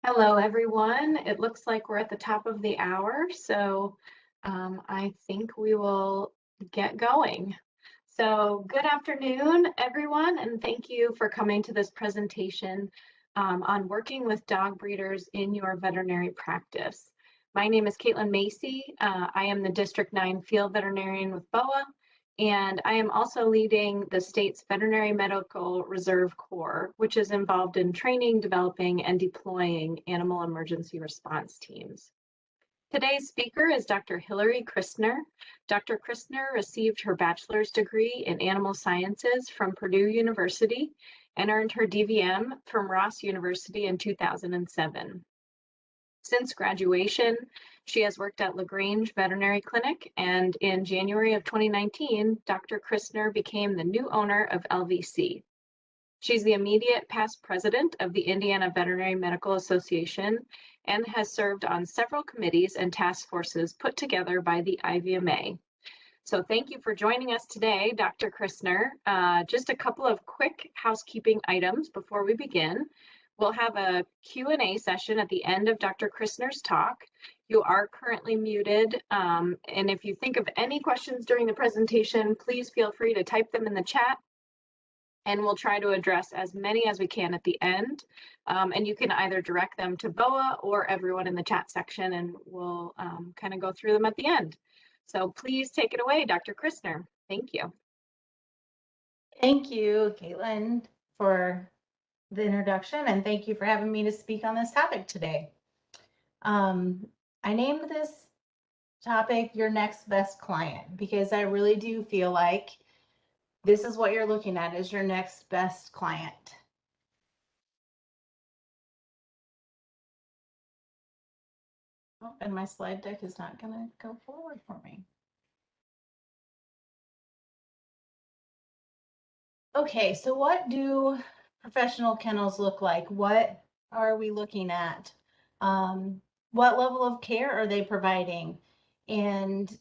Hello, everyone. It looks like we're at the top of the hour, so I think we will get going. So good afternoon, everyone, and thank you for coming to this presentation on working with dog breeders in your veterinary practice. My name is Caitlin Macy. I am the District 9 Field Veterinarian with BOAH, and I am also leading the state's Veterinary Medical Reserve Corps, which is involved in training, developing, and deploying animal emergency response teams. Today's speaker is Dr. Hilary Kristner. Dr. Christner received her bachelor's degree in animal sciences from Purdue University and earned her DVM from Ross University in 2007. Since graduation, she has worked at LaGrange Veterinary Clinic, and in January of 2019, Dr. Christner became the new owner of LVC. She's the immediate past president of the Indiana Veterinary Medical Association and has served on several committees and task forces put together by the IVMA. So thank you for joining us today, Dr. Christner. Just a couple of quick housekeeping items before we begin. We'll have a Q&A session at the end of Dr. Christner's talk. You are currently muted, and if you think of any questions during the presentation, please feel free to type them in the chat, and we'll try to address as many as we can at the end. And you can either direct them to BOAH or everyone in the chat section, and we'll kind of go through them at the end. So please take it away, Dr. Christner. Thank you. Thank you, Caitlin, for the introduction, and thank you for having me to speak on this topic today. I named this topic Your Next Best Client because I really do feel like this is what you're looking at is your next best client. Oh, and my slide deck is not going to go forward for me. Okay, so what do professional kennels look like? What are we looking at? What level of care are they providing? And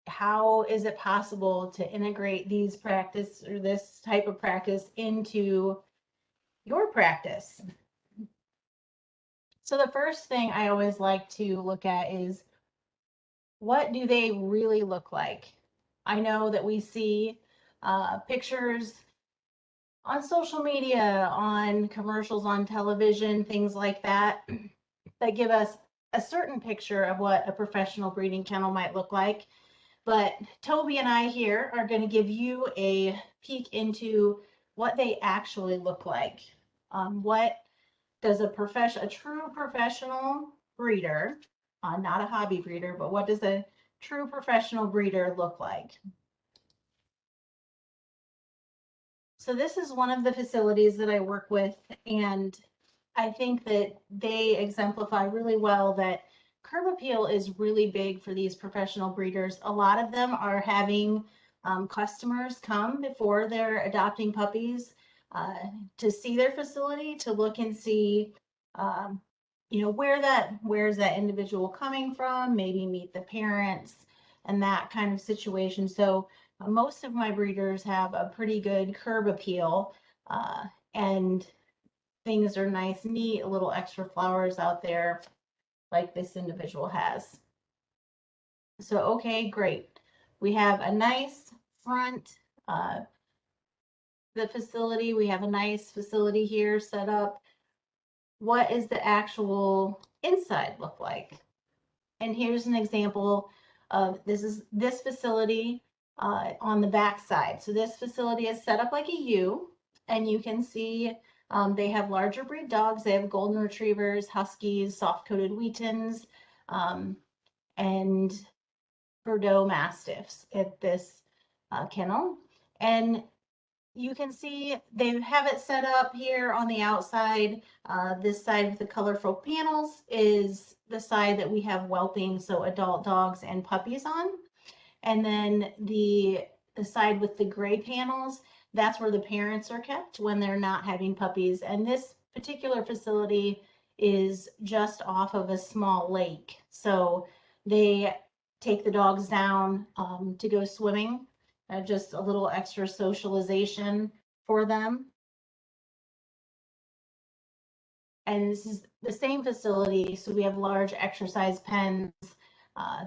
how is it possible to integrate these practice or this type of practice into your practice? So the first thing I always like to look at is what do they really look like? I know that we see pictures on social media, on commercials on television, things like that, that give us a certain picture of what a professional breeding kennel might look like. But Toby and I here are going to give you a peek into what they actually look like. What does a true professional breeder, not a hobby breeder, but what does a true professional breeder look like? So this is one of the facilities that I work with, and I think that they exemplify really well that curb appeal is really big for these professional breeders. A lot of them are having customers come before they're adopting puppies to see their facility, to look and see, where's that individual coming from, maybe meet the parents and that kind of situation. So most of my breeders have a pretty good curb appeal, and things are nice, neat, a little extra flowers out there like this individual has. So, okay, great. We have a nice front, the facility. We have a nice facility here set up. What is the actual inside look like? And here's an example of this facility on the back side. So this facility is set up like a U, and you can see they have larger breed dogs. They have golden retrievers, huskies, soft-coated Wheatons, and Bordeaux Mastiffs at this kennel. And you can see they have it set up here on the outside. This side with the colorful panels is the side that we have whelping, so adult dogs and puppies on. And then the side with the gray panels, that's where the parents are kept when they're not having puppies. And this particular facility is just off of a small lake. So they take the dogs down to go swimming, just a little extra socialization for them. And this is the same facility. So we have large exercise pens.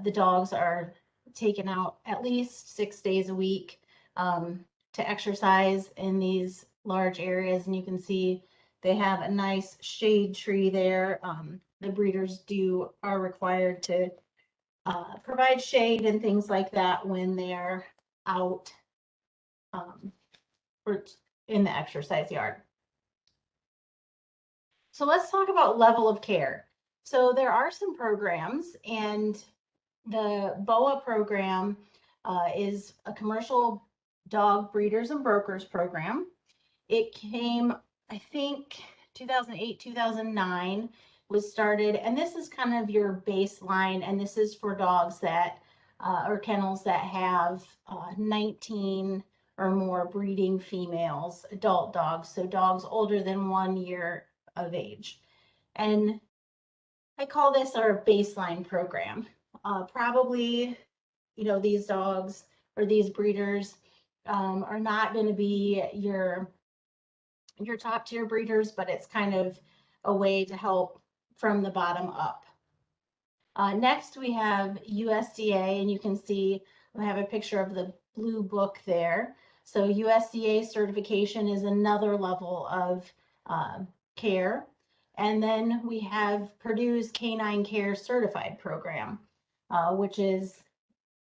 The dogs are taken out at least 6 days a week to exercise in these large areas. And you can see they have a nice shade tree there. The breeders are required to provide shade and things like that when they're out or in the exercise yard. So let's talk about level of care. So there are some programs, and the BOAH program is a commercial dog breeders and brokers program. It came, I think, 2008, 2009 was started, and this is kind of your baseline, and this is for dogs that, or kennels that have 19 or more breeding females, adult dogs, so dogs older than 1 year of age. And I call this our baseline program. Probably, these dogs or these breeders are not going to be your top tier breeders, but it's kind of a way to help from the bottom up. Next, we have USDA, and you can see I have a picture of the blue book there. So USDA certification is another level of care. And then we have Purdue's Canine Care Certified program, which is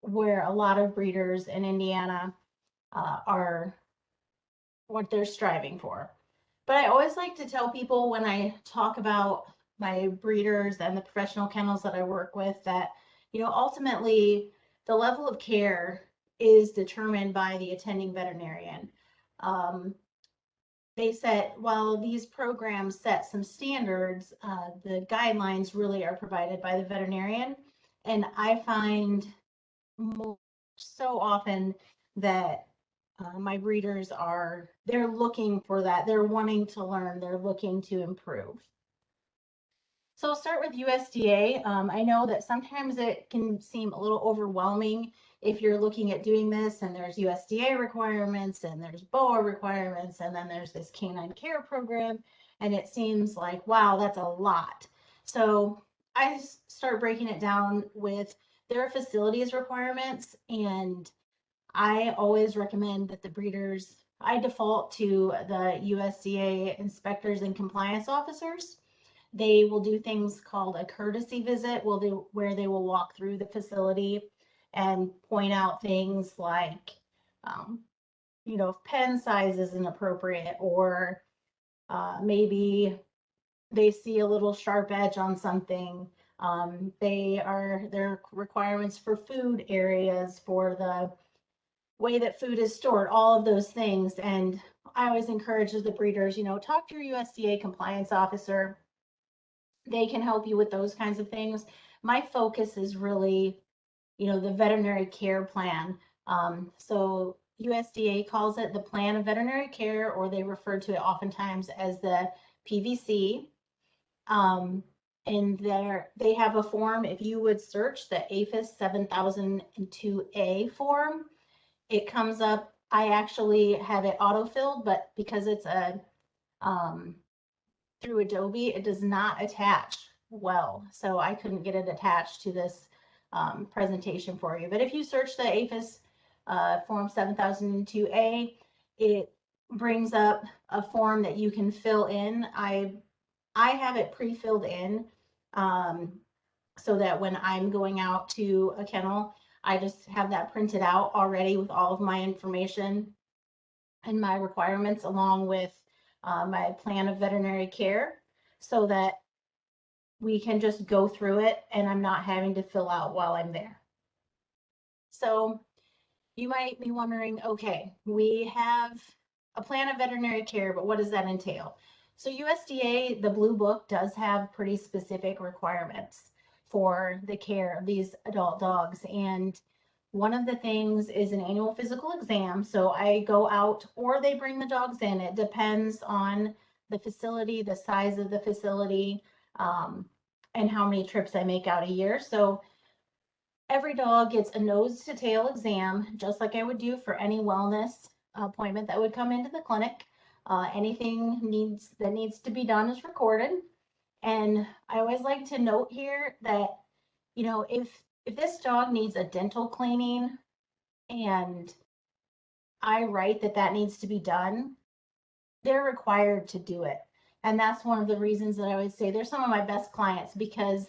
where a lot of breeders in Indiana are what they're striving for. But I always like to tell people when I talk about my breeders and the professional kennels that I work with that, ultimately the level of care is determined by the attending veterinarian. While these programs set some standards, the guidelines really are provided by the veterinarian. And I find so often that my breeders they're looking for that. They're wanting to learn. They're looking to improve. So I'll start with USDA. I know that sometimes it can seem a little overwhelming if you're looking at doing this, and there's USDA requirements and there's BOAH requirements, and then there's this canine care program, and it seems like, wow, that's a lot. So I start breaking it down with their facilities requirements, and I always recommend that the breeders, I default to the USDA inspectors and compliance officers. They will do things called a courtesy visit where they will walk through the facility and point out things like, if pen size isn't appropriate, or maybe they see a little sharp edge on something. Their requirements for food areas, for the way that food is stored, all of those things. And I always encourage the breeders, talk to your USDA compliance officer. They can help you with those kinds of things. My focus is really, the veterinary care plan. So USDA calls it the Plan of Veterinary Care, or they refer to it oftentimes as the PVC. And they have a form. If you would search the APHIS 7002A form, it comes up. I actually have it auto-filled, but because it's through Adobe, it does not attach well. So I couldn't get it attached to this presentation for you. But if you search the APHIS form 7002A, it brings up a form that you can fill in. I have it pre-filled in so that when I'm going out to a kennel, I just have that printed out already with all of my information and my requirements, along with my plan of veterinary care, so that we can just go through it and I'm not having to fill out while I'm there. So you might be wondering, okay, we have a plan of veterinary care, but what does that entail? So USDA, the Blue Book, does have pretty specific requirements for the care of these adult dogs. And one of the things is an annual physical exam. So I go out, or they bring the dogs in. It depends on the facility, the size of the facility, and how many trips I make out a year. So every dog gets a nose to tail exam, just like I would do for any wellness appointment that would come into the clinic. Anything that needs to be done is recorded. And I always like to note here that, you know, if this dog needs a dental cleaning and I write that that needs to be done, they're required to do it. And that's one of the reasons that I would say they're some of my best clients, because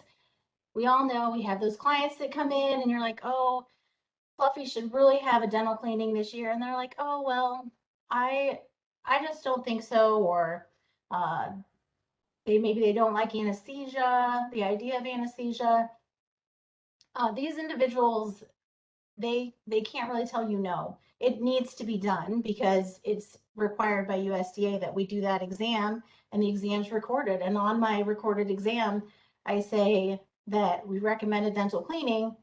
we all know we have those clients that come in and you're like, oh, Fluffy should really have a dental cleaning this year. And they're like, oh, well, I I just don't think so. Or uh, maybe they don't like anesthesia, the idea of anesthesia. These individuals, they can't really tell you no. It needs to be done because it's required by USDA that we do that exam, and the exam's recorded. And on my recorded exam, I say that we recommend a dental cleaning.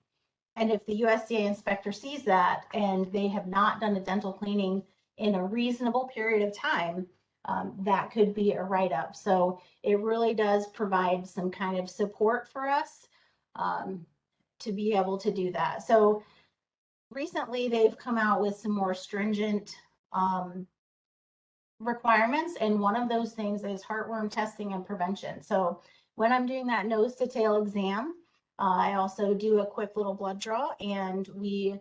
And if the USDA inspector sees that and they have not done a dental cleaning in a reasonable period of time, that could be a write-up. So it really does provide some kind of support for us um, to be able to do that. So recently they've come out with some more stringent requirements, and one of those things is heartworm testing and prevention. So when I'm doing that nose to tail exam, I also do a quick little blood draw, and we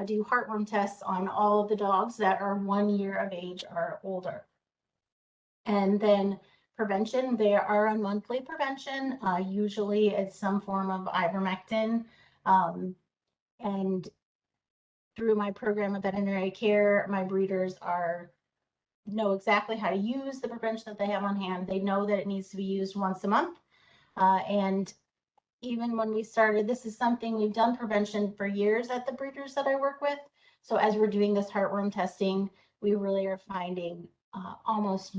do heartworm tests on all of the dogs that are 1 year of age or older. And then prevention, they are on monthly prevention. Usually it's some form of ivermectin. And through my program of veterinary care, my breeders know exactly how to use the prevention that they have on hand. They know that it needs to be used once a month. And even when we started, this is something we've done prevention for years at the breeders that I work with. So as we're doing this heartworm testing, we really are finding almost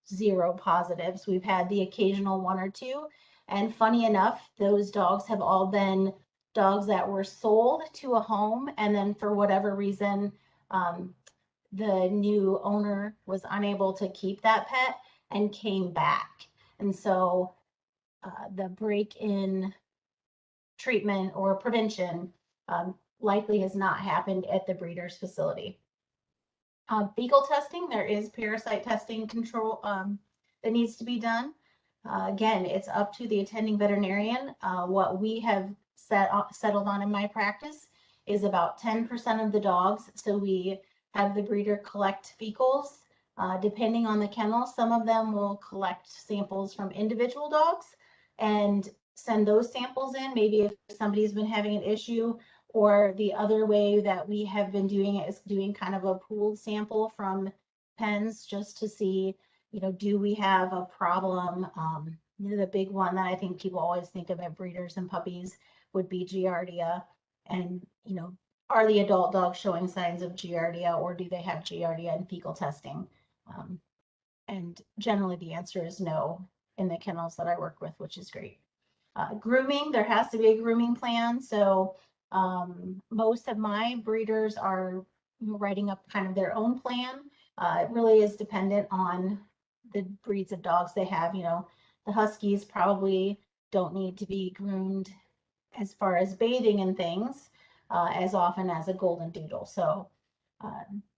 zero positives. We've had the occasional one or two. And funny enough, those dogs have all been dogs that were sold to a home, and then for whatever reason, the new owner was unable to keep that pet and came back. And so the break-in treatment or prevention likely has not happened at the breeder's facility. Fecal testing, there is parasite testing control that needs to be done. Again, it's up to the attending veterinarian. What we have settled on in my practice is about 10% of the dogs. So we have the breeder collect fecals. Depending on the kennel, some of them will collect samples from individual dogs and send those samples in, maybe if somebody's been having an issue. Or the other way that we have been doing it is doing kind of a pooled sample from pens, just to see, you know, do we have a problem? The big one that I think people always think of at breeders and puppies would be Giardia. And, you know, are the adult dogs showing signs of Giardia, or do they have Giardia in fecal testing? And generally the answer is no in the kennels that I work with, which is great. Grooming, there has to be a grooming plan. So most of my breeders are writing up kind of their own plan. It really is dependent on the breeds of dogs they have. You know, the Huskies probably don't need to be groomed as far as bathing and things as often as a golden doodle. So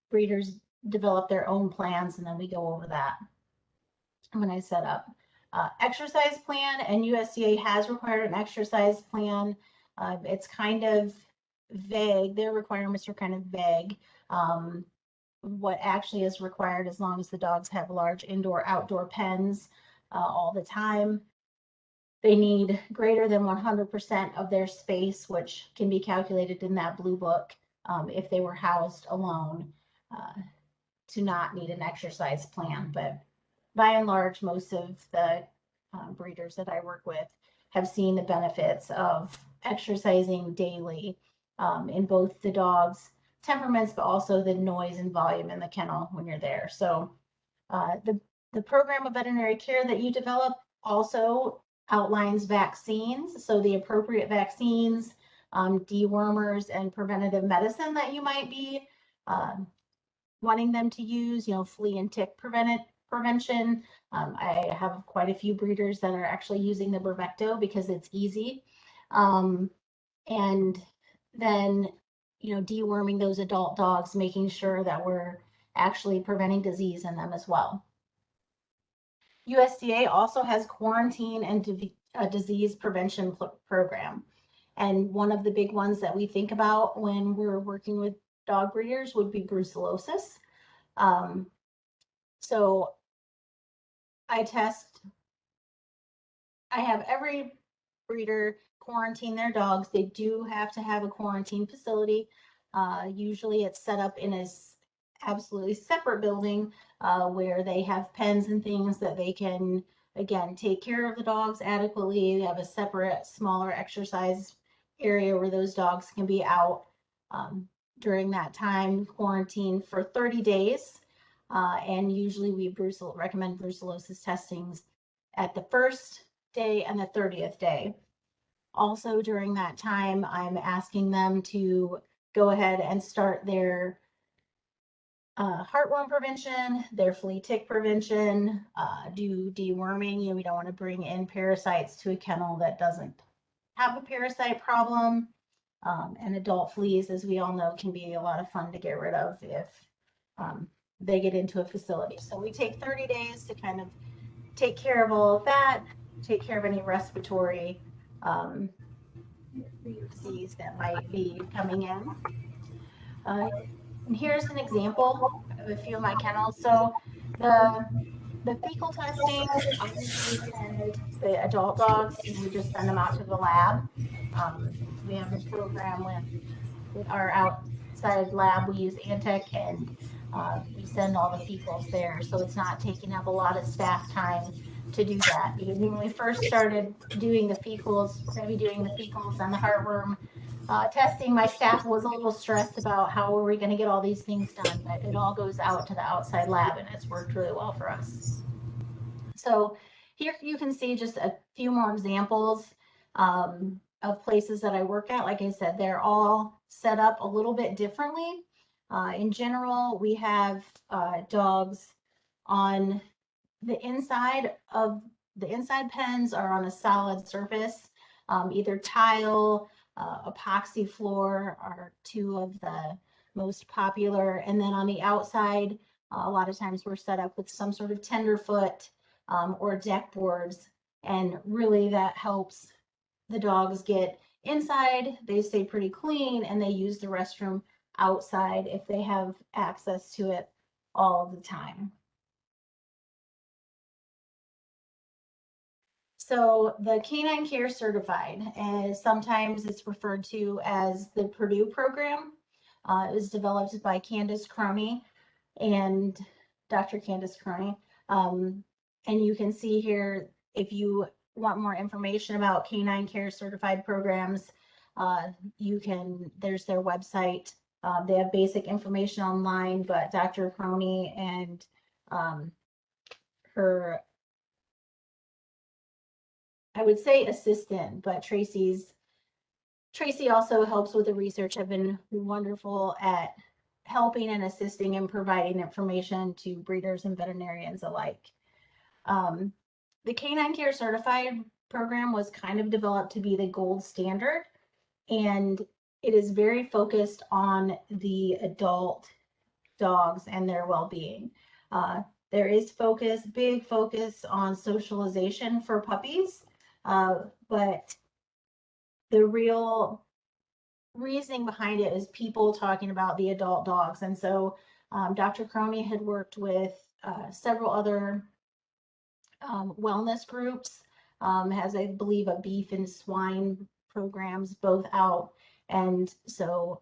breeders develop their own plans, and then we go over that when I set up. Exercise plan, and USDA has required an exercise plan. It's kind of vague. Their requirements are kind of vague. What actually is required, as long as the dogs have large indoor-outdoor pens all the time, they need greater than 100% of their space, which can be calculated in that blue book if they were housed alone, to not need an exercise plan. But by and large, most of the breeders that I work with have seen the benefits of exercising daily in both the dog's temperaments, but also the noise and volume in the kennel when you're there. So the program of veterinary care that you develop also outlines vaccines. So the appropriate vaccines, dewormers, and preventative medicine that you might be wanting them to use, you know, flea and tick prevention. I have quite a few breeders that are actually using the Bravecto because it's easy. And then, you know, deworming those adult dogs, making sure that we're actually preventing disease in them as well. USDA also has quarantine and disease prevention program. And one of the big ones that we think about when we're working with dog breeders would be brucellosis. So I have every breeder quarantine their dogs. They do have to have a quarantine facility. Usually it's set up in a absolutely separate building where they have pens and things that they can, again, take care of the dogs adequately. They have a separate, smaller exercise area where those dogs can be out during that time, quarantine for 30 days. And usually we recommend brucellosis testings at the first day and the 30th day. Also during that time, I'm asking them to go ahead and start their heartworm prevention, their flea tick prevention, do deworming. We don't want to bring in parasites to a kennel that doesn't have a parasite problem. And adult fleas, as we all know, can be a lot of fun to get rid of if they get into a facility. So we take 30 days to kind of take care of all of that, take care of any respiratory disease that might be coming in. And here's an example of a few of my kennels. So the fecal testing, obviously we send the adult dogs, we just send them out to the lab. We have a program with our outside lab. We use Antec, and we send all the fecals there. So it's not taking up a lot of staff time to do that. When we first started doing the fecals, we're going to be doing the fecals and the heartworm testing, my staff was a little stressed about how are we going to get all these things done, but it all goes out to the outside lab and it's worked really well for us. So here you can see just a few more examples of places that I work at. Like I said, they're all set up a little bit differently. In general, we have dogs on the inside pens are on a solid surface, either tile, epoxy floor are two of the most popular. And then on the outside, a lot of times we're set up with some sort of tenderfoot or deck boards. And really that helps the dogs get inside, they stay pretty clean, and they use the restroom outside if they have access to it all the time. So the Canine Care Certified, sometimes it's referred to as the Purdue program. It was developed by Candace Croney and Dr. Candace Croney. And you can see here, if you want more information about Canine Care Certified programs, there's their website. They have basic information online, but Dr. Croney and her, I would say assistant, but Tracy also helps with the research, have been wonderful at helping and assisting and providing information to breeders and veterinarians alike. The Canine Care Certified program was kind of developed to be the gold standard, and it is very focused on the adult dogs and their well-being. There is big focus on socialization for puppies, but the real reasoning behind it is people talking about the adult dogs. And so Dr. Croney had worked with several other wellness groups, has, I believe, a beef and swine programs both out. And so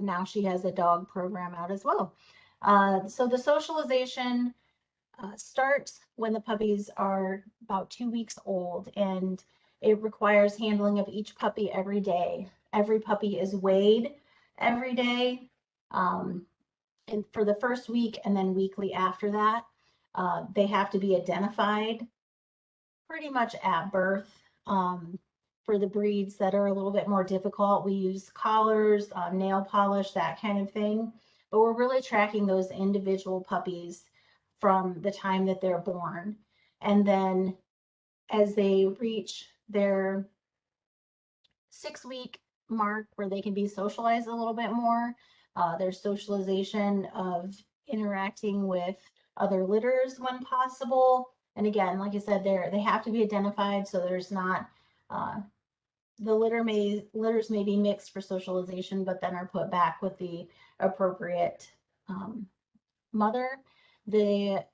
now she has a dog program out as well. So the socialization starts when the puppies are about 2 weeks old, and it requires handling of each puppy every day. Every puppy is weighed every day, and for the first week and then weekly after that. They have to be identified pretty much at birth. For the breeds that are a little bit more difficult, we use collars, nail polish, that kind of thing. But we're really tracking those individual puppies from the time that they're born. And then as they reach their 6-week mark where they can be socialized a little bit more, there's socialization of interacting with other litters when possible, And again, like I said, they have to be identified, so there's not the litters may be mixed for socialization, but then are put back with the appropriate mother. The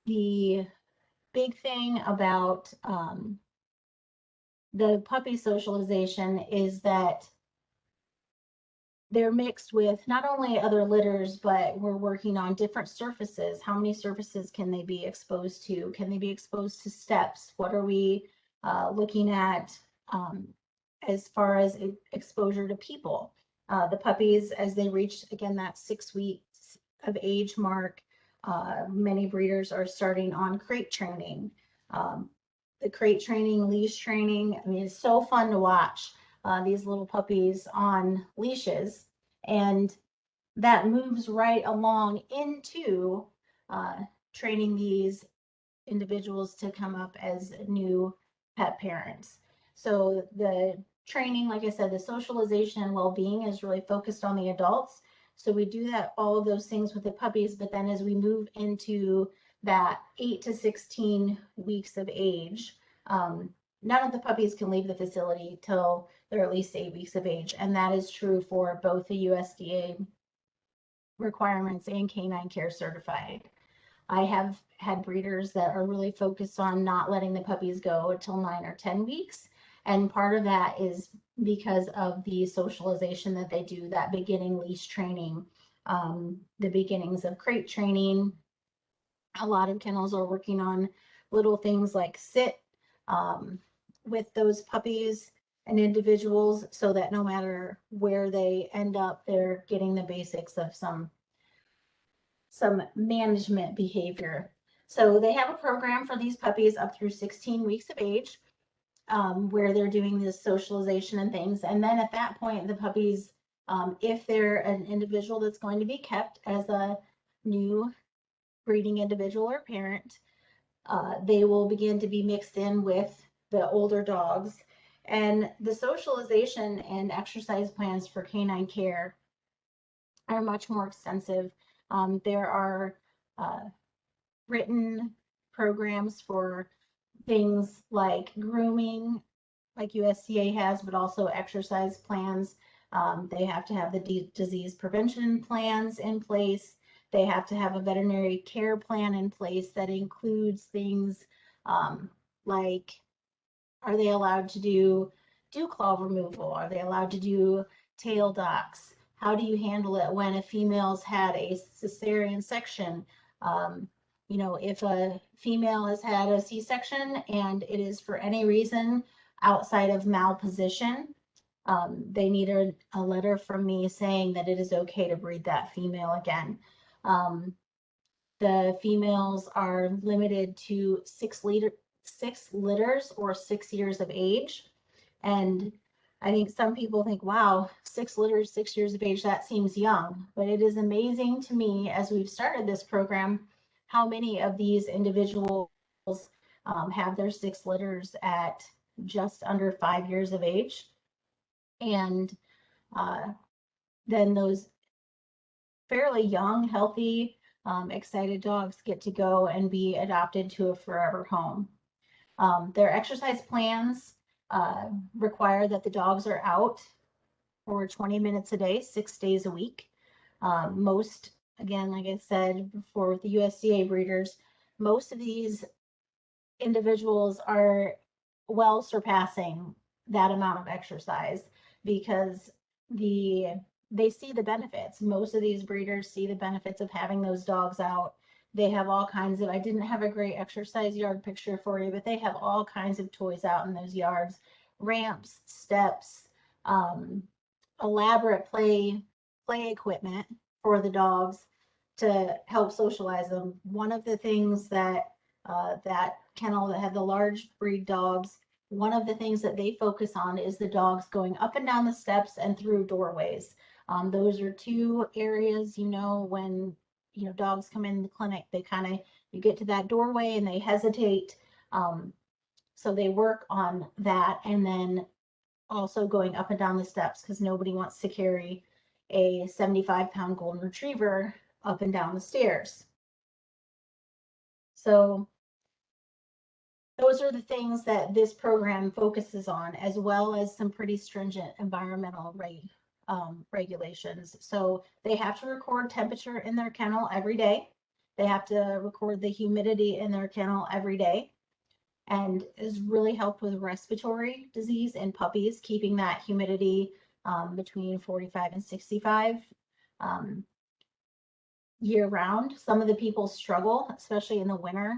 big thing about the puppy socialization is that they're mixed with not only other litters, but we're working on different surfaces. How many surfaces can they be exposed to? Can they be exposed to steps? What are we looking at as far as exposure to people? The puppies, as they reach, again, that 6 weeks of age mark, many breeders are starting on crate training. The crate training, leash training, I mean, it's so fun to watch these little puppies on leashes, and that moves right along into training these individuals to come up as new pet parents. So the training, like I said, the socialization and well-being is really focused on the adults. So we do that, all of those things with the puppies, but then as we move into that 8 to 16 weeks of age, none of the puppies can leave the facility till they're at least 8 weeks of age. And that is true for both the USDA requirements and Canine Care Certified. I have had breeders that are really focused on not letting the puppies go until 9 or 10 weeks. And part of that is because of the socialization that they do, that beginning leash training, the beginnings of crate training. A lot of kennels are working on little things like sit with those puppies and individuals, so that no matter where they end up, they're getting the basics of some management behavior. So they have a program for these puppies up through 16 weeks of age, where they're doing this socialization and things. And then at that point, the puppies, if they're an individual that's going to be kept as a new breeding individual or parent, they will begin to be mixed in with the older dogs. And the socialization and exercise plans for canine care are much more extensive. There are written programs for things like grooming, like USDA has, but also exercise plans. They have to have the disease prevention plans in place. They have to have a veterinary care plan in place that includes things like, are they allowed to do dew claw removal? Are they allowed to do tail docks? How do you handle it when a female's had a cesarean section? You know, if a female has had a C-section and it is for any reason outside of malposition, they need a letter from me saying that it is okay to breed that female again. The females are limited to 6 litters or 6 years of age. And I think some people think, wow, 6 litters, 6 years of age, that seems young. But it is amazing to me, as we've started this program, how many of these individuals have their 6 litters at just under 5 years of age. And then those fairly young, healthy, excited dogs get to go and be adopted to a forever home. Their exercise plans require that the dogs are out for 20 minutes a day, 6 days a week. Most, again, like I said before with the USDA breeders, most of these individuals are well surpassing that amount of exercise because they see the benefits. Most of these breeders see the benefits of having those dogs out. They have all kinds of, I didn't have a great exercise yard picture for you, but they have all kinds of toys out in those yards, ramps, steps, elaborate play equipment for the dogs to help socialize them. One of the things that that kennel that had the large breed dogs, one of the things that they focus on is the dogs going up and down the steps and through doorways. Those are 2 areas, you know, when, you know, dogs come in the clinic, they kind of, you get to that doorway and they hesitate. So they work on that, and then also going up and down the steps, because nobody wants to carry a 75-pound golden retriever up and down the stairs. So those are the things that this program focuses on, as well as some pretty stringent environmental regulations. So they have to record temperature in their kennel every day. They have to record the humidity in their kennel every day, and has really helped with respiratory disease in puppies, keeping that humidity between 45 and 65 year round. Some of the people struggle, especially in the winter.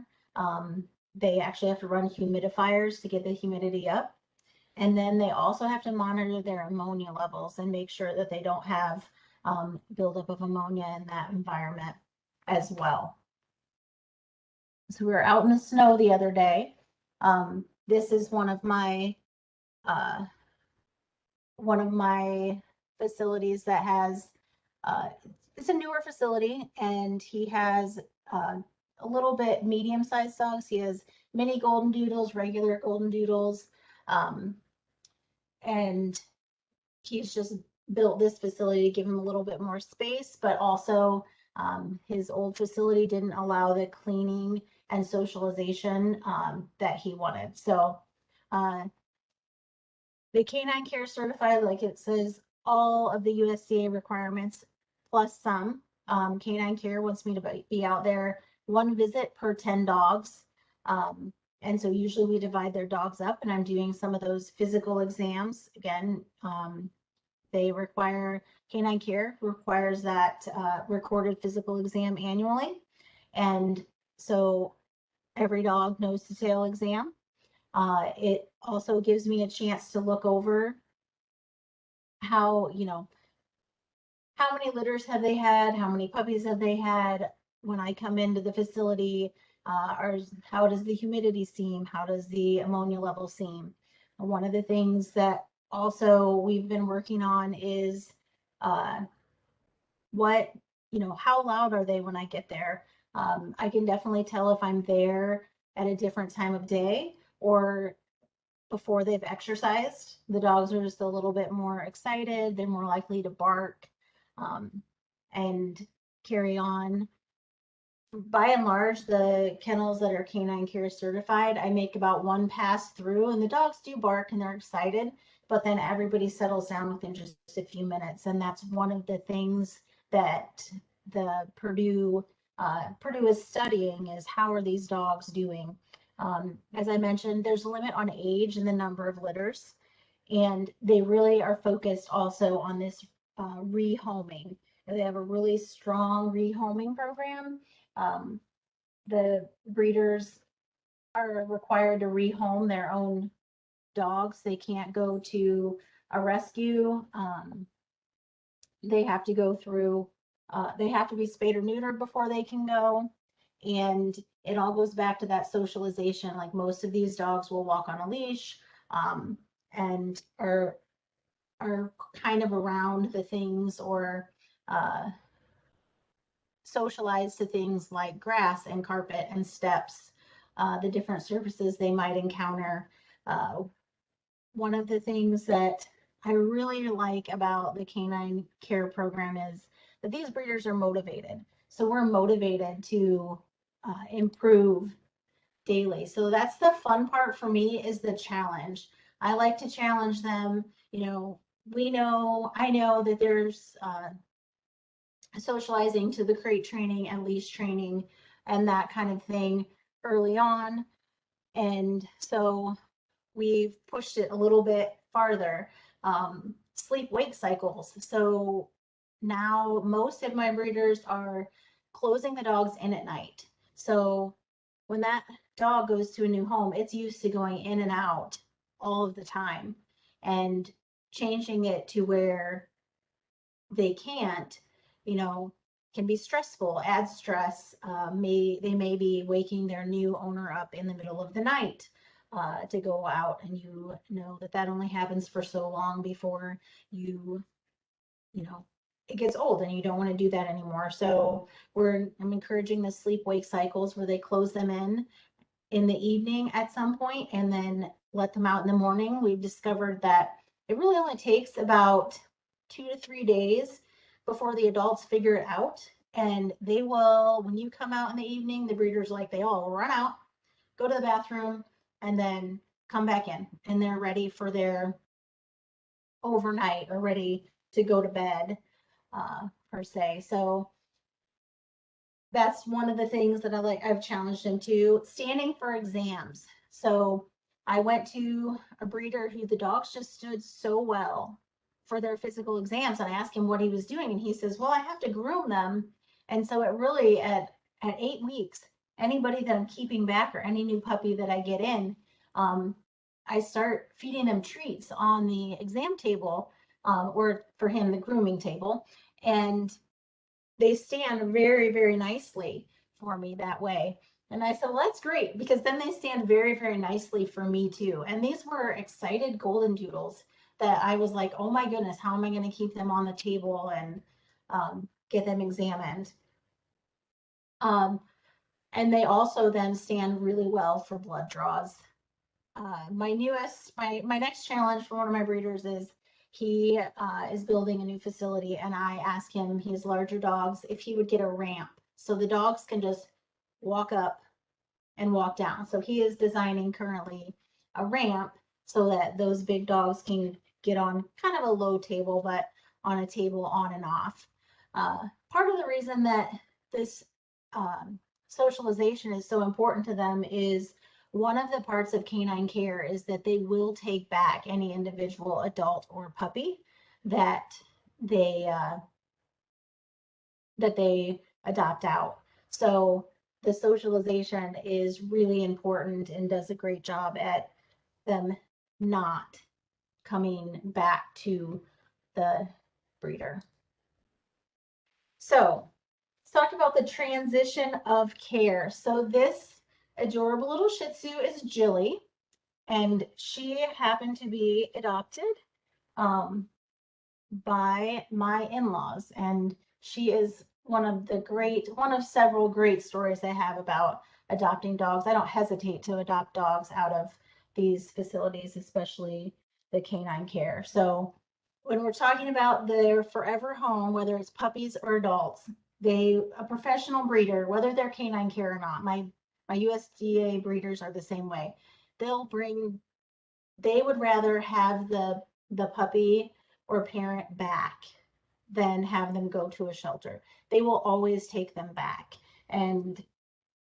They actually have to run humidifiers to get the humidity up. And then they also have to monitor their ammonia levels and make sure that they don't have buildup of ammonia in that environment as well. So we were out in the snow the other day. This is one of my facilities that has, it's a newer facility, and he has a little bit medium-sized dogs. He has mini golden doodles, regular golden doodles, and he's just built this facility to give him a little bit more space, but also his old facility didn't allow the cleaning and socialization that he wanted. So the Canine Care Certified, like it says, all of the USDA requirements plus some. Canine Care wants me to be out there 1 visit per 10 dogs. And so usually we divide their dogs up, and I'm doing some of those physical exams. Again, they require, Canine Care requires that recorded physical exam annually. And so every dog nose to tail exam. It also gives me a chance to look over how, how many litters have they had? How many puppies have they had? When I come into the facility, how does the humidity seem? How does the ammonia level seem? And one of the things that also we've been working on is how loud are they when I get there? I can definitely tell if I'm there at a different time of day or before they've exercised. The dogs are just a little bit more excited. They're more likely to bark and carry on. By and large, the kennels that are Canine Care certified, I make about 1 pass through, and the dogs do bark and they're excited, but then everybody settles down within just a few minutes. And that's one of the things that the Purdue is studying, is how are these dogs doing? As I mentioned, there's a limit on age and the number of litters, and they really are focused also on this rehoming. They have a really strong rehoming program. The breeders are required to rehome their own dogs. They can't go to a rescue. They have to go through, they have to be spayed or neutered before they can go. And it all goes back to that socialization. Like, most of these dogs will walk on a leash and are kind of around the things, or socialize to things like grass and carpet and steps, the different surfaces they might encounter. One of the things that I really like about the Canine Care program is that these breeders are motivated. So we're motivated to improve daily. So that's the fun part for me, is the challenge. I like to challenge them. I know that there's socializing to the crate training and leash training and that kind of thing early on. And so we've pushed it a little bit farther. Sleep-wake cycles. So now most of my breeders are closing the dogs in at night. So when that dog goes to a new home, it's used to going in and out all of the time, and changing it to where they can't, can be stressful, add stress. They may be waking their new owner up in the middle of the night to go out, and you know that only happens for so long before it gets old and you don't want to do that anymore. So I'm encouraging the sleep-wake cycles where they close them in the evening at some point and then let them out in the morning. We've discovered that it really only takes about 2 to 3 days before the adults figure it out. And they will, when you come out in the evening, the breeders, they all run out, go to the bathroom, and then come back in, and they're ready for their overnight or ready to go to bed, per se. So that's one of the things that I've challenged him to. Standing for exams. So I went to a breeder who the dogs just stood so well for their physical exams. And I asked him what he was doing, and he says, well, I have to groom them. And so it really, at 8 weeks, anybody that I'm keeping back or any new puppy that I get in, I start feeding them treats on the exam table, or for him, the grooming table. And they stand very, very nicely for me that way. And I said, well, that's great, because then they stand very, very nicely for me too. And these were excited golden doodles that I was like, oh my goodness, how am I going to keep them on the table and get them examined? And they also then stand really well for blood draws. My next challenge for one of my breeders is he is building a new facility, and I asked him, he has larger dogs, if he would get a ramp so the dogs can just walk up and walk down. So he is designing currently a ramp so that those big dogs can get on kind of a low table, but on a table on and off. Part of the reason that this socialization is so important to them is one of the parts of canine care is that they will take back any individual adult or puppy that they adopt out. So the socialization is really important and does a great job at them not coming back to the breeder. So let's talk about the transition of care. So this adorable little Shih Tzu is Jilly, and she happened to be adopted by my in-laws, and she is one of several great stories I have about adopting dogs. I don't hesitate to adopt dogs out of these facilities, especially the canine care. So when we're talking about their forever home, whether it's puppies or adults, a professional breeder, whether they're canine care or not, my USDA breeders are the same way. They would rather have the puppy or parent back than have them go to a shelter. They will always take them back. And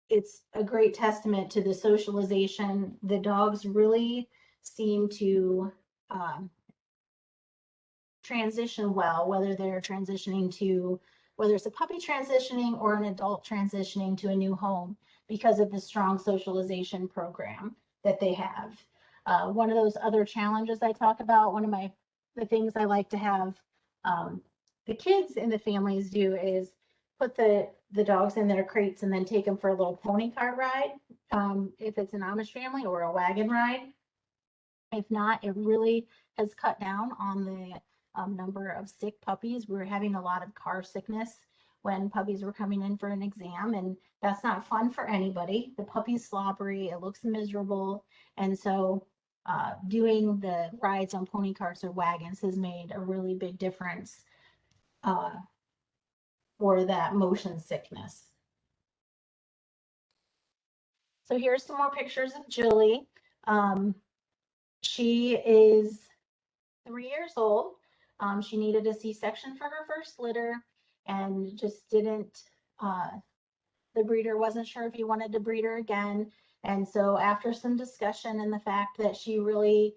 it's a great testament to the socialization. The dogs really seem to transition well, whether it's a puppy transitioning or an adult transitioning to a new home, because of the strong socialization program that they have. One of those other challenges I talk about, the things I like to have the kids in the families do is put the dogs in their crates and then take them for a little pony cart ride, if it's an Amish family, or a wagon ride. If not, it really has cut down on the number of sick puppies. We were having a lot of car sickness when puppies were coming in for an exam, and that's not fun for anybody. The puppy's slobbery, it looks miserable, and so doing the rides on pony carts or wagons has made a really big difference for that motion sickness. So here's some more pictures of Julie. She is 3 years old. She needed a C-section for her first litter, and just didn't, the breeder wasn't sure if he wanted to breed her again. And so after some discussion and the fact that she really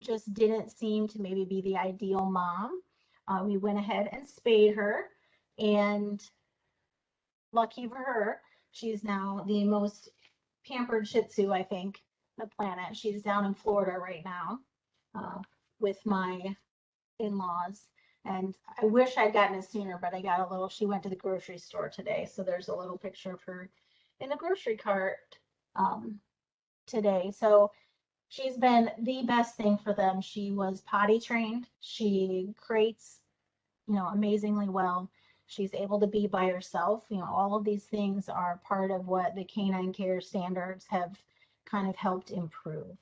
just didn't seem to maybe be the ideal mom, we went ahead and spayed her, and lucky for her, she's now the most pampered Shih Tzu, I think, on the planet. She's down in Florida right now with my in-laws, and I wish I'd gotten it sooner, but she went to the grocery store today, so there's a little picture of her in the grocery cart today. So she's been the best thing for them. She was potty trained. She crates, amazingly well. She's able to be by herself. All of these things are part of what the canine care standards have kind of helped improve.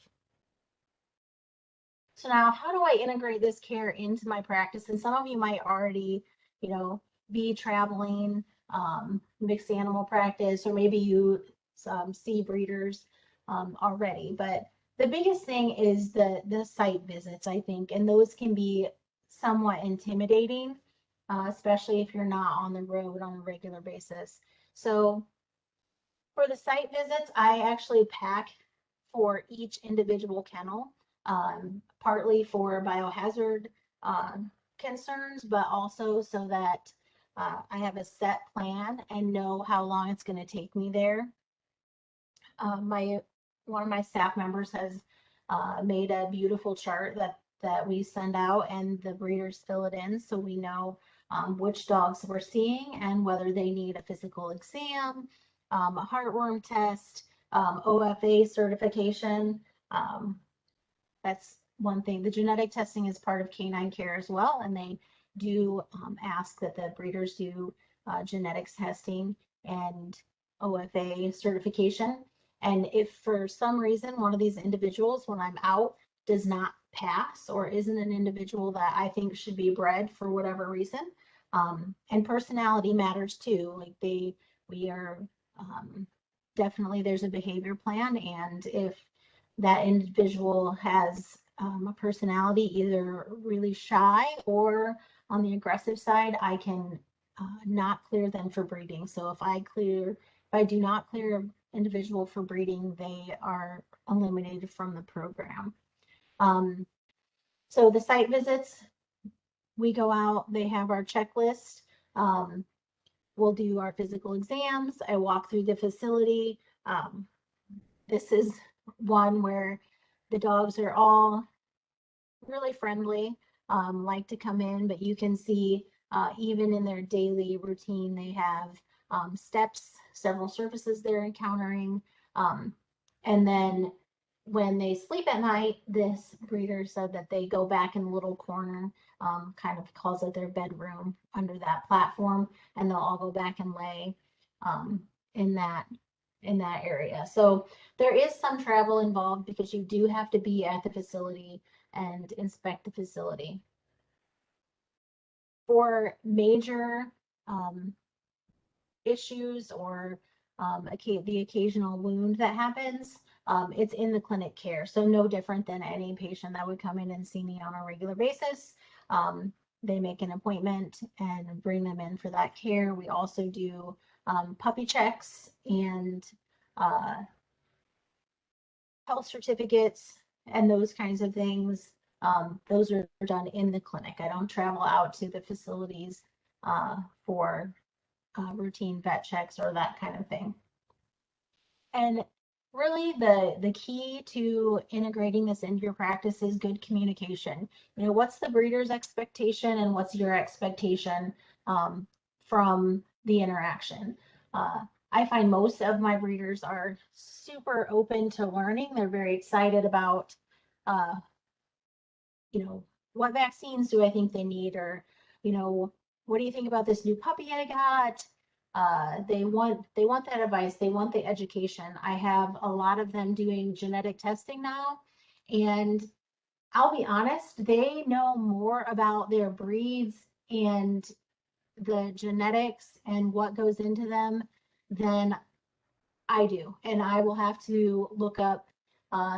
So now, how do I integrate this care into my practice? And some of you might already, be traveling, mixed animal practice, or maybe you see breeders already. But the biggest thing is the site visits, I think, and those can be somewhat intimidating, especially if you're not on the road on a regular basis. So for the site visits, I actually pack for each individual kennel, partly for biohazard concerns, but also so that I have a set plan and know how long it's going to take me there. My one of my staff members has made a beautiful chart that we send out, and the breeders fill it in so we know which dogs we're seeing and whether they need a physical exam, a heartworm test, OFA certification. Um, that's one thing. The genetic testing is part of canine care as well, and they do ask that the breeders do genetics testing and OFA certification. And if for some reason one of these individuals, when I'm out, does not pass or isn't an individual that I think should be bred for whatever reason, and personality matters too. Like we are definitely there's a behavior plan, and if that individual has a personality either really shy or on the aggressive side, I can not clear them for breeding. So if I do not clear an individual for breeding, they are eliminated from the program. So the site visits, we go out, they have our checklist. We'll do our physical exams. I walk through the facility. This is one where the dogs are all really friendly, like to come in, but you can see even in their daily routine, they have steps, several surfaces they're encountering. And then when they sleep at night, this breeder said that they go back in a little corner, kind of calls it their bedroom under that platform, and they'll all go back and lay um, in that area. So there is some travel involved because you do have to be at the facility and inspect the facility. For major issues or the occasional wound that happens, it's in the clinic care. So no different than any patient that would come in and see me on a regular basis. They make an appointment and bring them in for that care. We also do puppy checks and health certificates and those kinds of things. Those are done in the clinic. I don't travel out to the facilities for routine vet checks or that kind of thing. And really the key to integrating this into your practice is good communication. You know, what's the breeder's expectation and what's your expectation from the interaction? I find most of my breeders are super open to learning. They're very excited about, you know, what vaccines do I think they need, or, you know, what do you think about this new puppy I got? They want that advice. They want the education. I have a lot of them doing genetic testing now, and I'll be honest, they know more about their breeds and the genetics and what goes into them than I do. And I will have to look up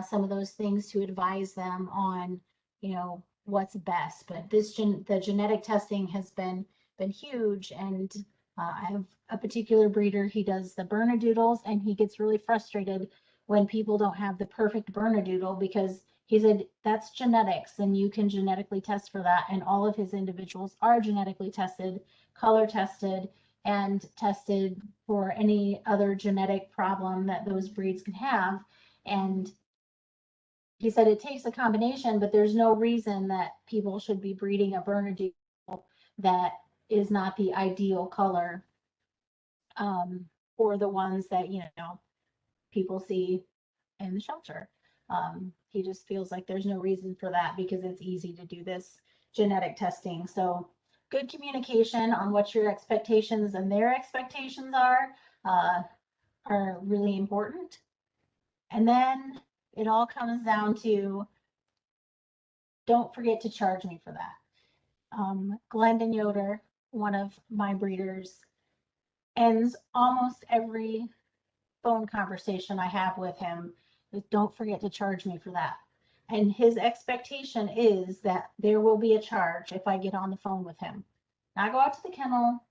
some of those things to advise them on, you know, what's best. But the genetic testing has been huge, and I have a particular breeder. He does the Bernedoodles, and he gets really frustrated when people don't have the perfect Bernedoodle because he said that's genetics, and you can genetically test for that. And all of his individuals are genetically tested, color tested, and tested for any other genetic problem that those breeds can have. And he said it takes a combination, but there's no reason that people should be breeding a Bernedoodle that is not the ideal color for the ones that, you know, people see in the shelter. He just feels like there's no reason for that because it's easy to do this genetic testing. So good communication on what your expectations and their expectations are really important. And then it all comes down to don't forget to charge me for that. Glendon Yoder, one of my breeders, ends almost every phone conversation I have with him but don't forget to charge me for that. And his expectation is that there will be a charge if I get on the phone with him. Not go out to the kennel,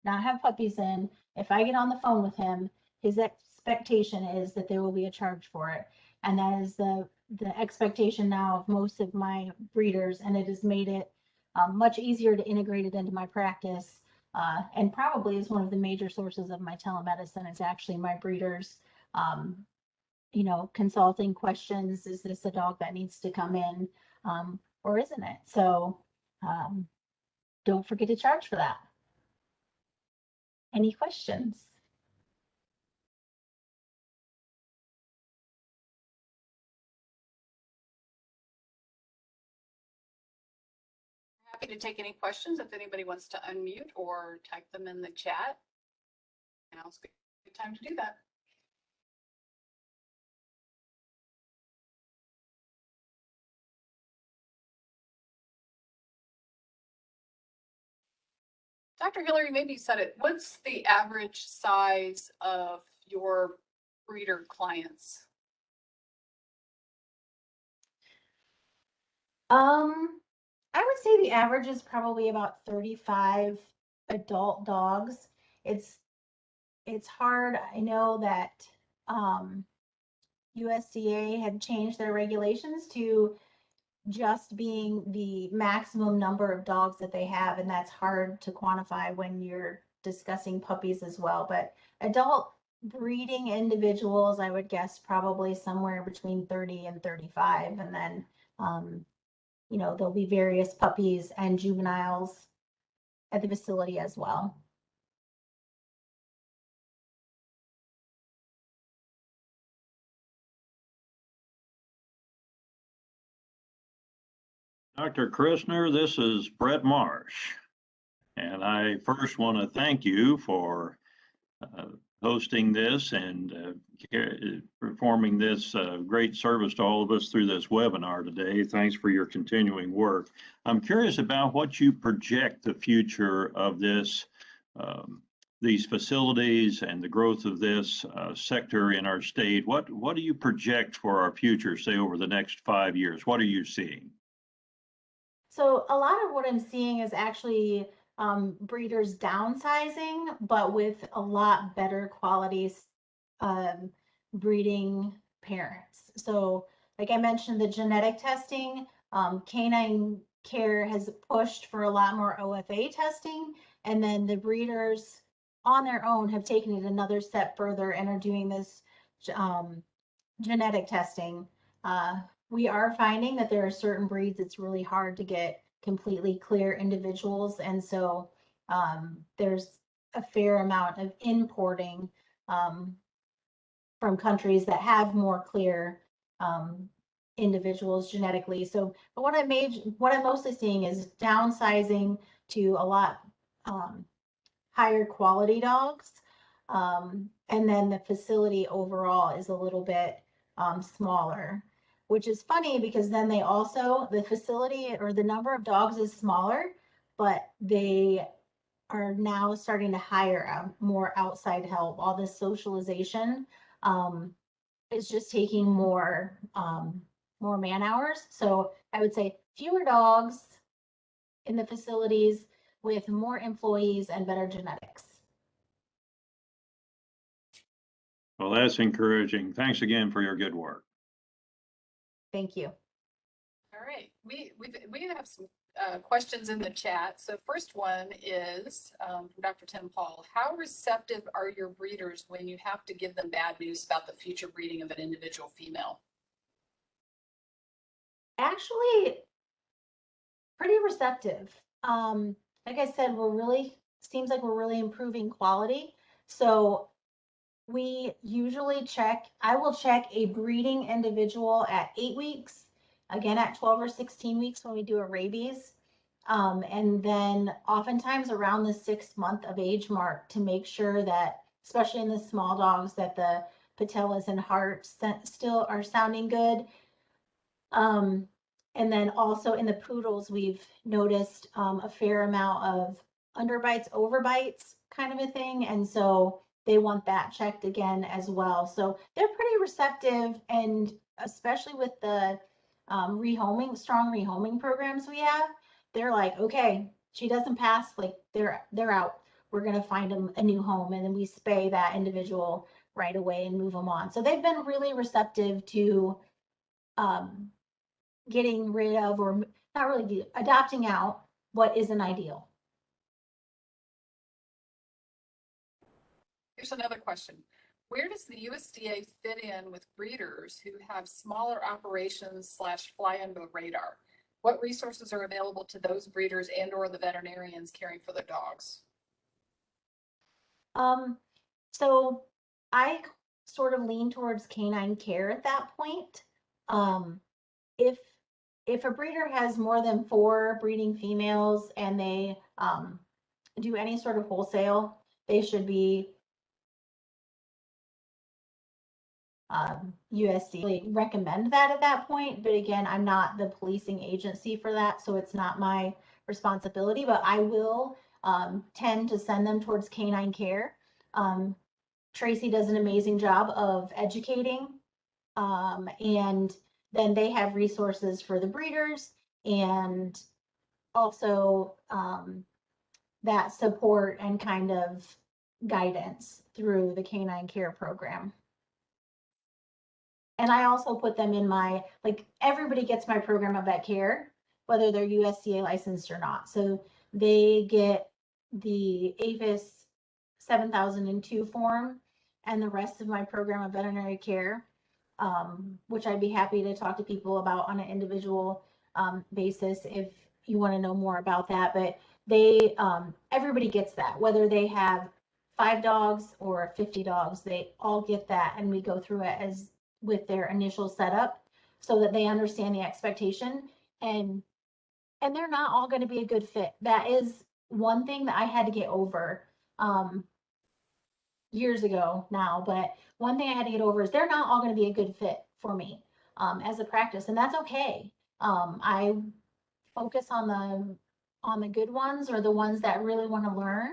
not have puppies in. If I get on the phone with him, his expectation is that there will be a charge for it. And that is the expectation now of most of my breeders, and it has made it much easier to integrate it into my practice. And probably is one of the major sources of my telemedicine is actually my breeders, you know, consulting questions. Is this a dog that needs to come in, or isn't it? So don't forget to charge for that. Any questions? Happy to take any questions if anybody wants to unmute or type them in the chat. Now's a good time to do that. Dr. Hilary, maybe you said it. What's the average size of your breeder clients? I would say the average is probably about 35 adult dogs. It's hard. I know that USDA had changed their regulations to just being the maximum number of dogs that they have, and that's hard to quantify when you're discussing puppies as well. But adult breeding individuals, I would guess probably somewhere between 30 and 35, and then you know, there'll be various puppies and juveniles at the facility as well. Dr. Christner, this is Brett Marsh, and I first want to thank you for hosting this and performing this great service to all of us through this webinar today. Thanks for your continuing work. I'm curious about what you project the future of this, these facilities and the growth of this sector in our state. What do you project for our future, say over the next 5 years? What are you seeing? So a lot of what I'm seeing is actually breeders downsizing, but with a lot better quality breeding parents. So like I mentioned, the genetic testing, canine care has pushed for a lot more OFA testing, and then the breeders on their own have taken it another step further and are doing this genetic testing. We are finding that there are certain breeds it's really hard to get completely clear individuals, and so there's a fair amount of importing from countries that have more clear individuals genetically. So, but what I'm mostly seeing is downsizing to a lot higher quality dogs, and then the facility overall is a little bit smaller, which is funny because then they also, the facility or the number of dogs is smaller, but they are now starting to hire more outside help. All this socialization is just taking more man hours. So I would say fewer dogs in the facilities with more employees and better genetics. Well, that's encouraging. Thanks again for your good work. Thank you. All right, we have some questions in the chat. So first one is from Dr. Tim Paul. How receptive are your breeders when you have to give them bad news about the future breeding of an individual female? Actually, pretty receptive. Like I said, seems like we're really improving quality. So we usually I will check a breeding individual at 8 weeks, again at 12 or 16 weeks when we do a rabies. And then oftentimes around the 6th month of age mark to make sure that, especially in the small dogs, that the patellas and hearts still are sounding good. And then also in the poodles, we've noticed a fair amount of underbites, overbites kind of a thing. And so they want that checked again as well. So they're pretty receptive, and especially with the strong rehoming programs we have, they're like, okay, she doesn't pass, like they're out. We're gonna find them a new home, and then we spay that individual right away and move them on. So they've been really receptive to getting rid of, or not really adopting out what isn't ideal. Here's another question. Where does the USDA fit in with breeders who have smaller operations / fly under the radar? What resources are available to those breeders and or the veterinarians caring for their dogs? So I sort of lean towards canine care at that point. If a breeder has more than 4 breeding females and they do any sort of wholesale, they should be USDA recommend that at that point. But again, I'm not the policing agency for that, so it's not my responsibility, but I will tend to send them towards canine care. Tracy does an amazing job of educating, and then they have resources for the breeders, and also that support and kind of guidance through the canine care program. And I also put them in my, like, everybody gets my program of vet care, whether they're USDA licensed or not. So they get the APHIS 7002 form and the rest of my program of veterinary care, which I'd be happy to talk to people about on an individual basis if you want to know more about that. But they, everybody gets that, whether they have 5 dogs or 50 dogs, they all get that. And we go through it as with their initial setup so that they understand the expectation, and they're not all going to be a good fit. That is one thing that I had to get over years ago now, but one thing I had to get over is they're not all going to be a good fit for me as a practice, and that's okay. I focus on the good ones, or the ones that really want to learn.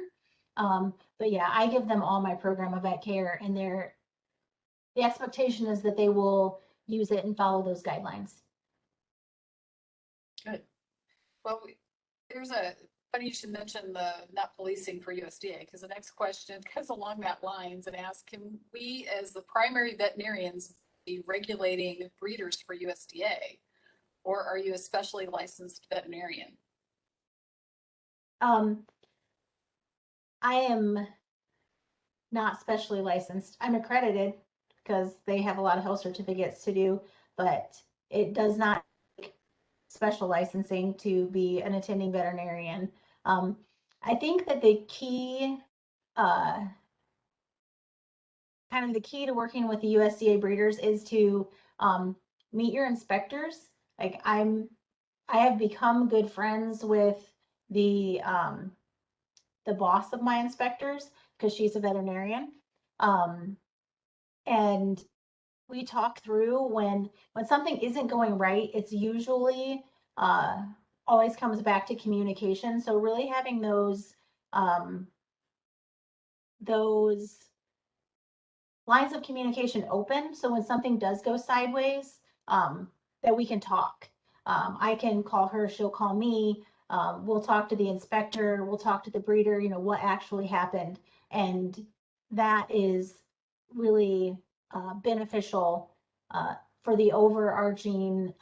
But yeah, I give them all my program of vet care, and the expectation is that they will use it and follow those guidelines. Good. Well, there's a, funny you should mention the not policing for USDA, because the next question goes along that lines and asks, can we as the primary veterinarians be regulating breeders for USDA, or are you a specially licensed veterinarian? I am not specially licensed. I'm accredited because they have a lot of health certificates to do, but it does not take special licensing to be an attending veterinarian. I think that the key, kind of the key to working with the USDA breeders is to meet your inspectors. Like I have become good friends with the boss of my inspectors because she's a veterinarian. And we talk through when something isn't going right. It's usually always comes back to communication. So really having those lines of communication open, so when something does go sideways, that we can talk. I can call her, she'll call me. We'll talk to the inspector, we'll talk to the breeder, what actually happened. And that is really beneficial for the overarching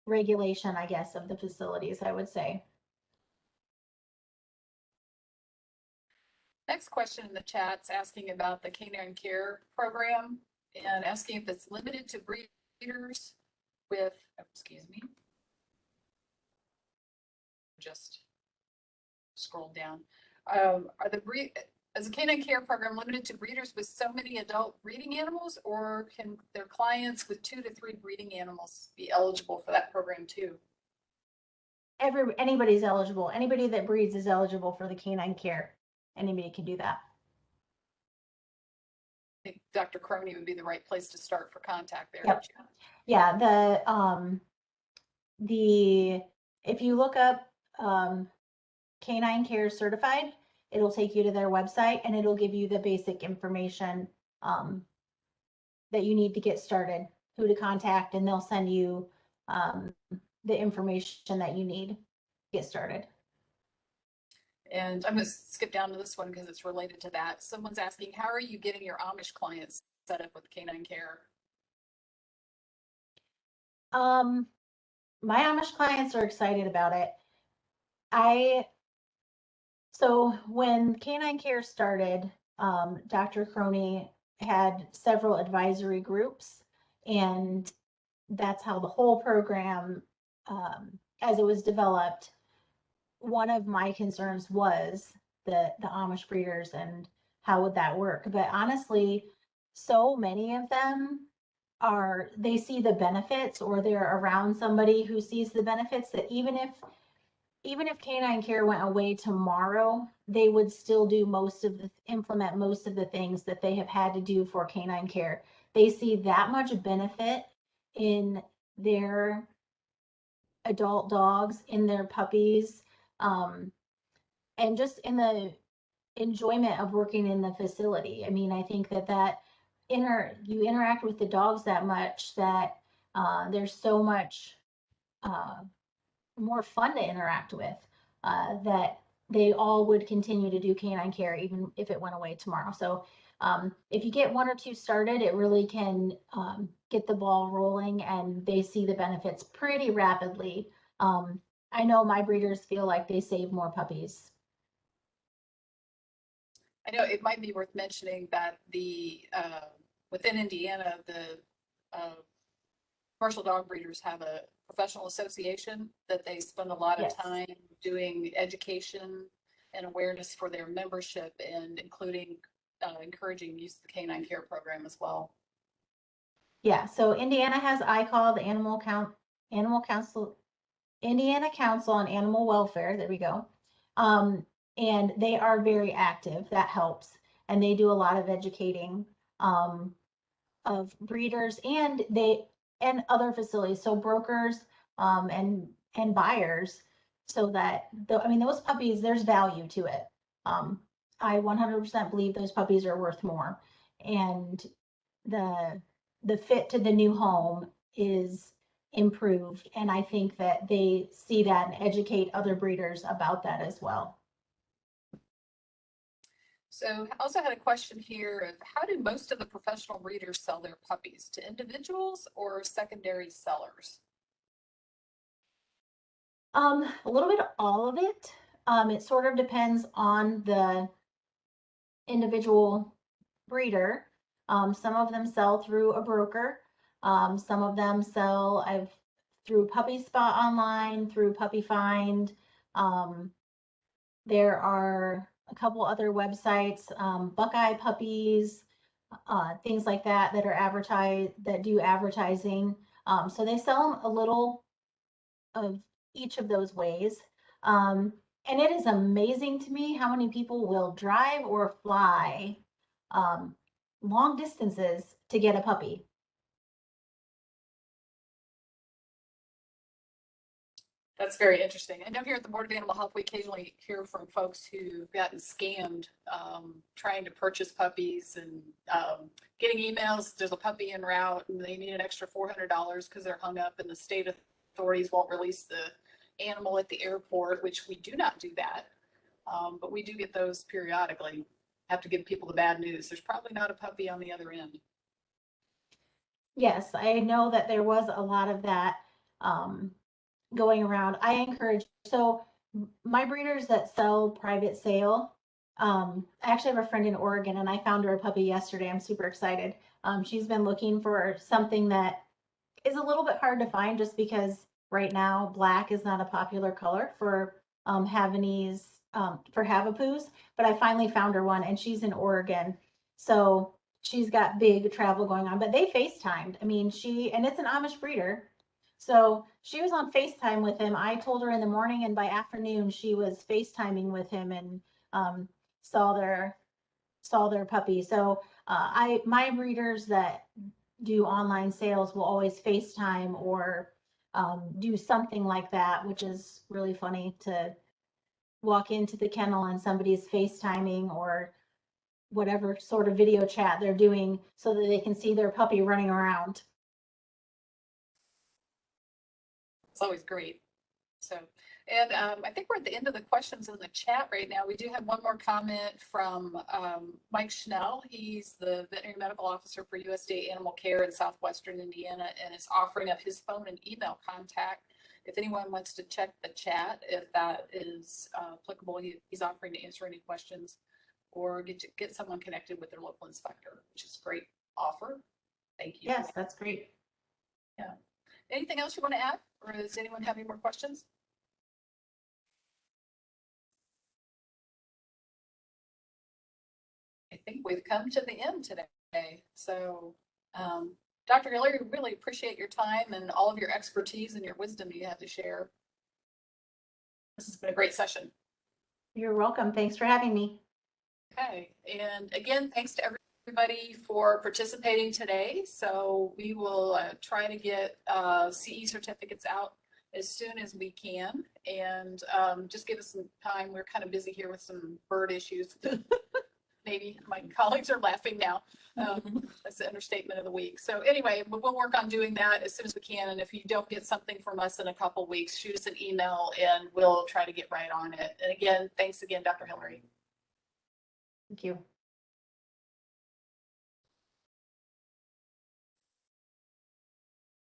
regulation, I guess, of the facilities, I would say. Next question in the chat's asking about the canine care program and asking if it's limited to breeders with, excuse me, just scroll down. Is the canine care program limited to breeders with so many adult breeding animals, or can their clients with 2 to 3 breeding animals be eligible for that program too? Anybody's eligible. Anybody that breeds is eligible for the canine care. Anybody can do that. I think Dr. Croney would be the right place to start for contact there. Yep. Yeah, if you look up Canine Care Certified, it'll take you to their website and it'll give you the basic information that you need to get started, who to contact, and they'll send you the information that you need to get started. And I'm going to skip down to this one because it's related to that. Someone's asking, how are you getting your Amish clients set up with canine care? My Amish clients are excited about it. So when Canine Care started, Dr. Croney had several advisory groups, and that's how the whole program, as it was developed, one of my concerns was the Amish breeders and how would that work. But honestly, so many of them they see the benefits, or they're around somebody who sees the benefits, that even if Canine Care went away tomorrow, they would still do implement most of the things that they have had to do for Canine Care. They see that much benefit in their adult dogs, in their puppies, and just in the enjoyment of working in the facility. I mean, I think that you interact with the dogs that much that there's so much more fun to interact with, that they all would continue to do Canine Care even if it went away tomorrow. So if you get one or two started, it really can get the ball rolling, and they see the benefits pretty rapidly. I know my breeders feel like they save more puppies. I know it might be worth mentioning that within Indiana, the commercial dog breeders have a professional association that they spend a lot of time doing education and awareness for their membership, and including encouraging use of the Canine Care program as well. Yeah, so Indiana has ICAL, the Animal Council, Indiana Council on Animal Welfare. There we go. And they are very active. That helps. And they do a lot of educating of breeders and other facilities, so brokers and buyers, so that those puppies, there's value to it. I 100% believe those puppies are worth more, and the fit to the new home is improved, and I think that they see that and educate other breeders about that as well. So I also had a question here of, how do most of the professional breeders sell their puppies? To individuals or secondary sellers? A little bit of all of it. It sort of depends on the individual breeder. Some of them sell through a broker. Some of them sell through Puppy Spot online, through Puppy Find. There are a couple other websites, Buckeye Puppies, things like that that do advertising. So they sell them a little of each of those ways. And it is amazing to me how many people will drive or fly long distances to get a puppy. That's very interesting. I know here at the Board of Animal Health, we occasionally hear from folks who've gotten scammed trying to purchase puppies, and getting emails, there's a puppy en route and they need an extra $400 because they're hung up and the state authorities won't release the animal at the airport, which we do not do that. But we do get those periodically. Have to give people the bad news. There's probably not a puppy on the other end. Yes, I know that there was a lot of that going around. So my breeders that sell private sale, I actually have a friend in Oregon, and I found her a puppy yesterday. I'm super excited. She's been looking for something that is a little bit hard to find, just because right now black is not a popular color for Havanese, for Havapoos, but I finally found her one, and she's in Oregon. So she's got big travel going on, but they FaceTimed. I mean, and it's an Amish breeder. So she was on FaceTime with him. I told her in the morning, and by afternoon she was FaceTiming with him, and saw their puppy. So my breeders that do online sales will always FaceTime or do something like that, which is really funny to walk into the kennel and somebody's FaceTiming or whatever sort of video chat they're doing so that they can see their puppy running around. It's always great. So, and I think we're at the end of the questions in the chat right now. We do have one more comment from Mike Schnell. He's the veterinary medical officer for USDA Animal Care in Southwestern Indiana, and is offering up his phone and email contact. If anyone wants to check the chat, if that is applicable, he's offering to answer any questions or get someone connected with their local inspector, which is a great offer. Thank you. Yes, that's great. Yeah. Anything else you want to add, or does anyone have any more questions? I think we've come to the end today. So, Dr. Hilary, we really appreciate your time and all of your expertise and your wisdom you have to share. This has been a great session. You're welcome. Thanks for having me. Okay, and again, thanks to everybody for participating today. So we will try to get CE certificates out as soon as we can, and just give us some time. We're kind of busy here with some bird issues. Maybe my colleagues are laughing now. That's the understatement of the week. So anyway, we'll work on doing that as soon as we can. And if you don't get something from us in a couple weeks, shoot us an email and we'll try to get right on it. And again, thanks again, Dr. Hilary. Thank you.